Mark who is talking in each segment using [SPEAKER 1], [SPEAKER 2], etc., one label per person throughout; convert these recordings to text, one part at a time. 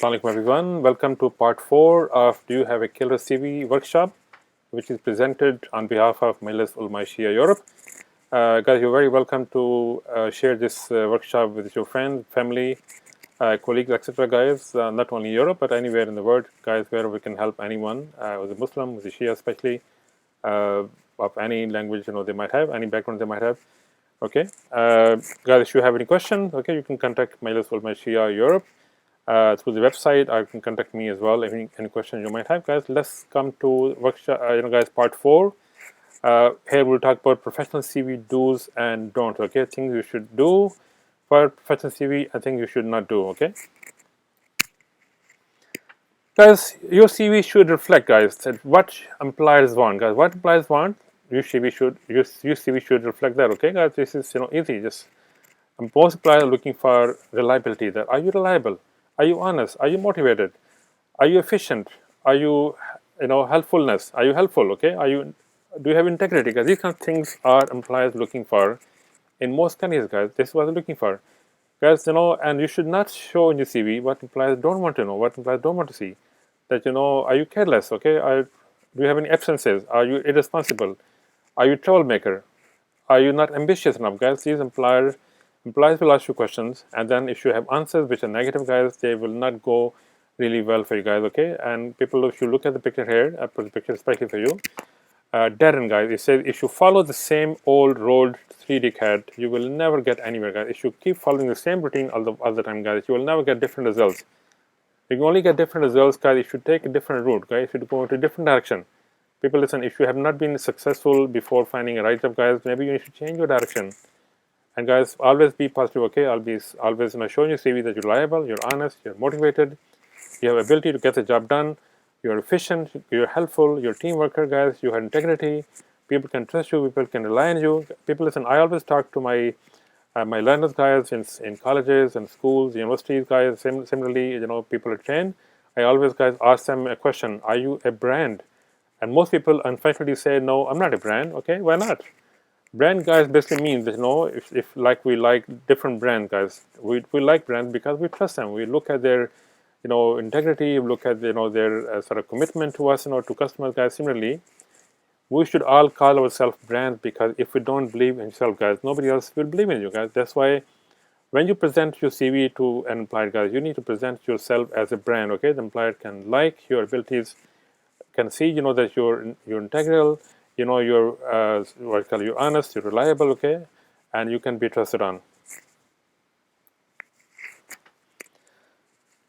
[SPEAKER 1] Assalamu alaikum everyone. Welcome to part 4 of Do You Have a Killer CV workshop, which is presented on behalf of Majlis Ulema Europe. Guys, you're very welcome to share this workshop with your friends, family, colleagues, etc. Guys, not only Europe but anywhere in the world, guys, where we can help anyone who's a Muslim, who's a Shia especially, of any language they might have, any background they might have. Okay, guys, if you have any questions, okay, you can contact Majlis Ulema Europe through the website, or you can contact me as well. Any questions you might have, guys. Let's come to workshop. Guys, part 4. Here we'll talk about professional CV do's and don'ts. Okay, things you should do for professional CV. I think you should not do. Okay, guys, your CV should reflect, guys, that what employers want. Guys, what employers want, your CV should reflect that. Okay, guys, this is easy. Just most employers are looking for reliability. That are you reliable? Are you honest? Are you motivated? Are you efficient? Are you, helpfulness? Are you helpful? Okay. Do you have integrity? Because these kind of things are employers looking for in most companies, guys. This is what they're looking for, guys. And you should not show in your CV what employers don't want to know, what employers don't want to see. That are you careless? Okay. Do you have any absences? Are you irresponsible? Are you a troublemaker? Are you not ambitious enough, guys? These employers will ask you questions, and then if you have answers which are negative, guys, they will not go really well for you guys. Okay, and people, if you look at the picture here, I put the picture especially for you. Dead end, guys. It says if you follow the same old road 3D CAD, you will never get anywhere, guys. If you keep following the same routine all the time, guys, you will never get different results. You can only get different results, guys, if you take a different route, guys. If you go into a different direction. People, listen. If you have not been successful before finding a right job, guys, maybe you should change your direction. And guys, always be positive, okay? I'll be always showing you CV that you're reliable, you're honest, you're motivated, you have ability to get the job done, you're efficient, you're helpful, you're a team worker, guys, you have integrity, people can trust you, people can rely on you. People, listen, I always talk to my my learners, guys, in colleges and schools, universities, guys. Similarly, people at train. I always, guys, ask them a question: are you a brand? And most people, unfortunately, say, no, I'm not a brand. Okay, why not? Brand, guys, basically means that if like we like different brands, guys, we like brands because we trust them. We look at their integrity, we look at their sort of commitment to us, to customers, guys. Similarly, we should all call ourselves brands, because if we don't believe in yourself, guys, nobody else will believe in you, guys. That's why when you present your CV to an employer, guys, you need to present yourself as a brand. Okay, the employer can like your abilities, can see that you're integral, you're you're honest, you're reliable, okay, and you can be trusted on.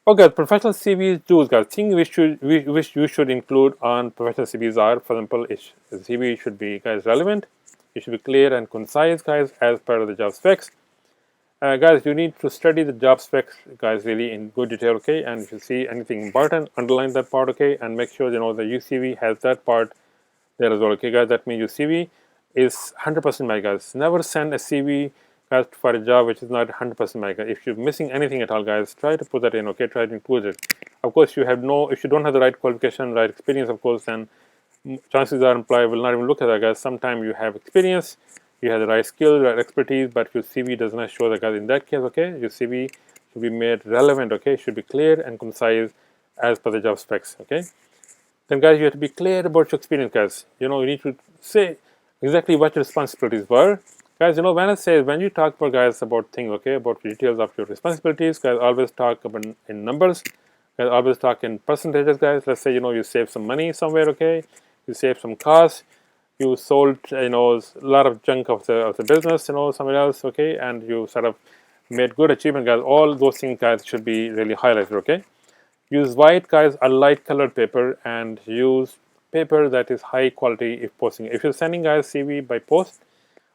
[SPEAKER 1] Okay, professional CVs do, guys. Things which you should include on professional CVs are, for example, the CV should be, guys, relevant. It should be clear and concise, guys, as per the job specs. Guys, you need to study the job specs, guys, really in good detail, okay? And if you see anything important, underline that part, okay? And make sure the UCV has that part there as well, okay, guys? That means your CV is 100% match, guys. Never send a CV, guys, for a job which is not 100% match. If you're missing anything at all, guys, try to put that in, okay? Try to include it. Of course, if you don't have the right qualification, right experience, of course, then chances are employer will not even look at that, guys. Sometimes you have experience, you have the right skill, right expertise, but your CV does not show that, guys. In that case, okay, your CV should be made relevant, okay? It should be clear and concise as per the job specs, okay? Then, guys, you have to be clear about your experience, guys. You need to say exactly what your responsibilities were. Guys, when you talk about, guys, about things, okay, about details of your responsibilities, guys, always talk about in numbers. Guys, always talk in percentages, guys. Let's say, you save some money somewhere, okay? You save some costs. You sold, a lot of junk of the business, somewhere else, okay? And you sort of made good achievement, guys. All those things, guys, should be really highlighted, okay? Use white, guys, a light colored paper, and use paper that is high quality if posting. If you're sending, guys, CV by post,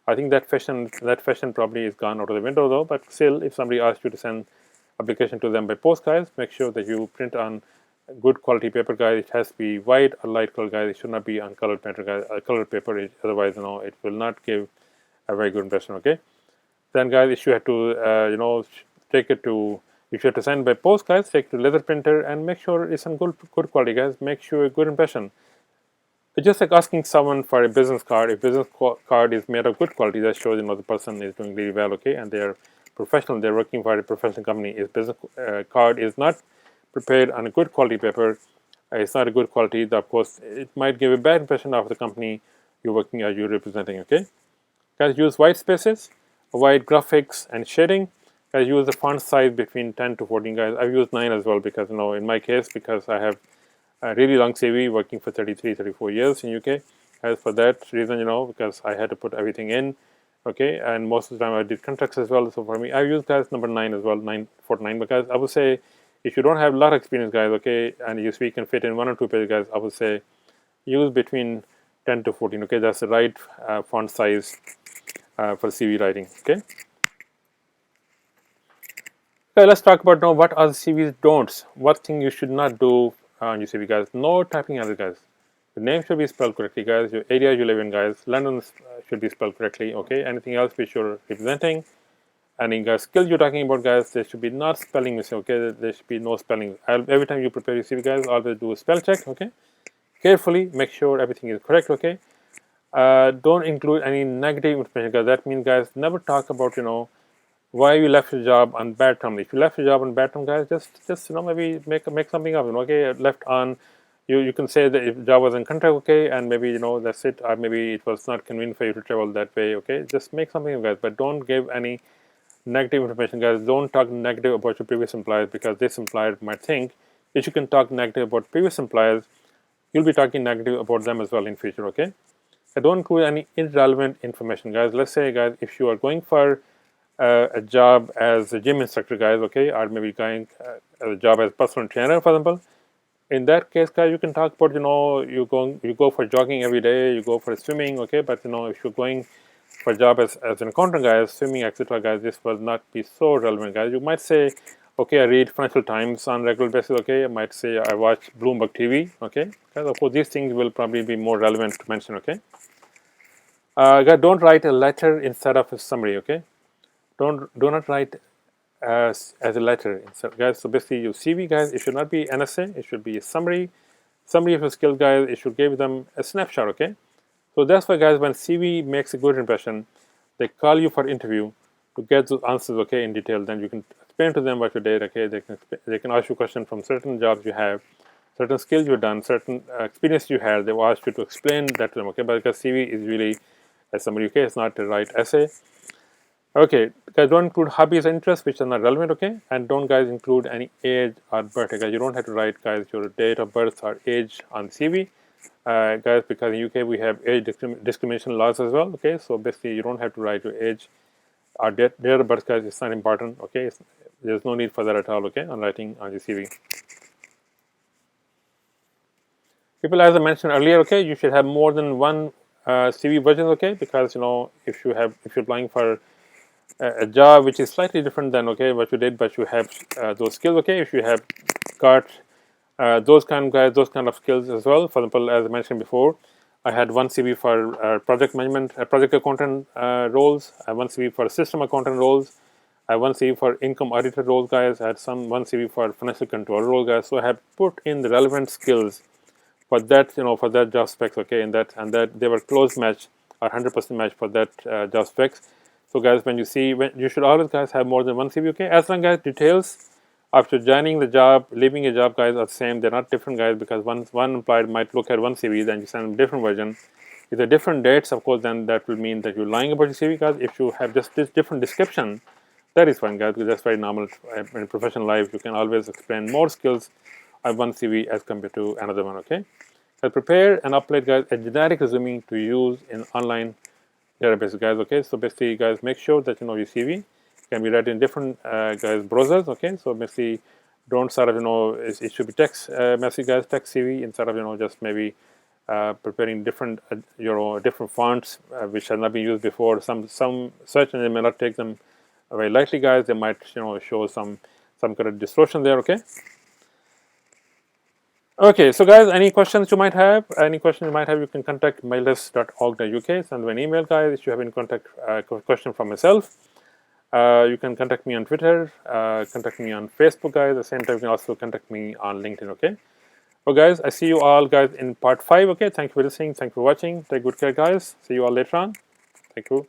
[SPEAKER 1] I think that fashion probably is gone out of the window, though. But still, if somebody asks you to send application to them by post, guys, make sure that you print on good quality paper, guys. It has to be white or light color, guys. It should not be on colored paper, guys. Colored paper, otherwise, it will not give a very good impression, okay? Then, guys, if you have to, take it to, if you have to send by post, guys, take it to leather printer and make sure it's on good quality, guys. Make sure a good impression. It's just like asking someone for a business card. If business card is made of good quality, that shows the person is doing really well, okay, and they're professional. They're working for a professional company. If business card is not prepared on a good quality paper. It's not a good quality. Of course, it might give a bad impression of the company you're working or you're representing. Okay, guys, use white spaces, avoid graphics and shading. Guys, use the font size between 10 to 14. Guys, I've used 9 as well because in my case, because I have a really long CV working for 33, 34 years in UK. As for that reason, because I had to put everything in, okay, and most of the time I did contracts as well. So for me, I use guys number 9 as well, 949. Because I would say, if you don't have a lot of experience, guys, okay, and your CV can fit in 1 or 2 pages, guys, I would say use between 10 to 14. Okay, that's the right font size for CV writing. Okay. Okay, let's talk about now what are the CV's don'ts. What thing you should not do on your CV, guys. No typing errors, guys. Your name should be spelled correctly, guys. Your area you live in, guys. London should be spelled correctly. Okay. Anything else which you're representing, any skill you're talking about, guys, there should be not spelling mistake. Okay, there should be no spelling. Every time you prepare your CV, guys, always do a spell check. Okay, carefully make sure everything is correct. Okay, don't include any negative information, guys. That means, guys, never talk about why you left your job on bad terms. If you left your job on bad terms, guys, just maybe make something up. Okay, left on. You can say that if job was in contract, okay, and maybe that's it, or maybe it was not convenient for you to travel that way. Okay, just make something up, guys, but don't give any negative information, guys. Don't talk negative about your previous employers, because this employer might think if you can talk negative about previous employers, you'll be talking negative about them as well in future. Okay, so don't include any irrelevant information, guys. Let's say, guys, if you are going for a job as a gym instructor, guys, okay, or maybe going a job as personal trainer, for example. In that case, guys, you can talk about you go for jogging every day, you go for swimming, okay. But if you're going for a job as an accountant, guys, swimming, etc., guys, this will not be so relevant, guys. You might say, okay, I read Financial Times on a regular basis, okay. I might say I watch Bloomberg TV, okay. Guys, of course, these things will probably be more relevant to mention, okay. Guys, don't write a letter instead of a summary, okay. Do not write as a letter, guys. So basically, your CV, guys, it should not be an essay. It should be a summary of your skills, guys. It should give them a snapshot, okay. So that's why, guys, when CV makes a good impression, they call you for interview to get those answers, okay, in detail. Then you can explain to them what you did, okay. They can ask you questions from certain jobs you have, certain skills you've done, certain experience you had. They will ask you to explain that to them, okay. But because CV is really a summary, okay, it's not a right essay. Okay, guys, don't include hobbies and interests which are not relevant, okay? And don't, guys, include any age or birthday, guys. You don't have to write, guys, your date of birth or age on CV, guys, because in UK we have age discrimination laws as well, okay? So basically, you don't have to write your age or date of birth, guys. It's not important, okay? There's no need for that at all, okay, on writing on your CV. People, as I mentioned earlier, okay, you should have more than one CV version, okay? Because if you're applying for a job which is slightly different than what you did, but you have those skills, okay. If you have got those kind of skills as well. For example, as I mentioned before, I had one CV for project management, project accountant roles. I had one CV for system accountant roles. I had one CV for income auditor roles, guys. I had one CV for financial control role, guys. So I have put in the relevant skills for that, for that job specs, okay. And that they were close match or 100% match for that job specs. So, guys, when you should always, guys, have more than one CV, okay. As long as details after joining the job, leaving a job, guys, are the same. They're not different, guys, because one employer might look at one CV, then you send them a different version. If they're different dates, of course, then that will mean that you're lying about your CV, guys. If you have just this different description, that is fine, guys, because that's very normal in professional life. You can always explain more skills on one CV as compared to another one, okay. So prepare and upload, guys, a generic resume to use in online database, guys, okay. So basically, guys, make sure that your CV can be read in different guys browsers, okay. So basically, don't sort of it should be text message, guys, text CV instead of just maybe preparing different different fonts which have not been used before. Some search engine may not take them very lightly, guys. They might show some kind of distortion there, okay. Okay, so, guys, any questions you might have, you can contact majlis.org.uk. Send me an email, guys, if you have any question from myself. You can contact me on Twitter, contact me on Facebook, guys. At the same time, you can also contact me on LinkedIn, okay? So, guys, I see you all, guys, in part 5, okay? Thank you for listening. Thank you for watching. Take good care, guys. See you all later on. Thank you.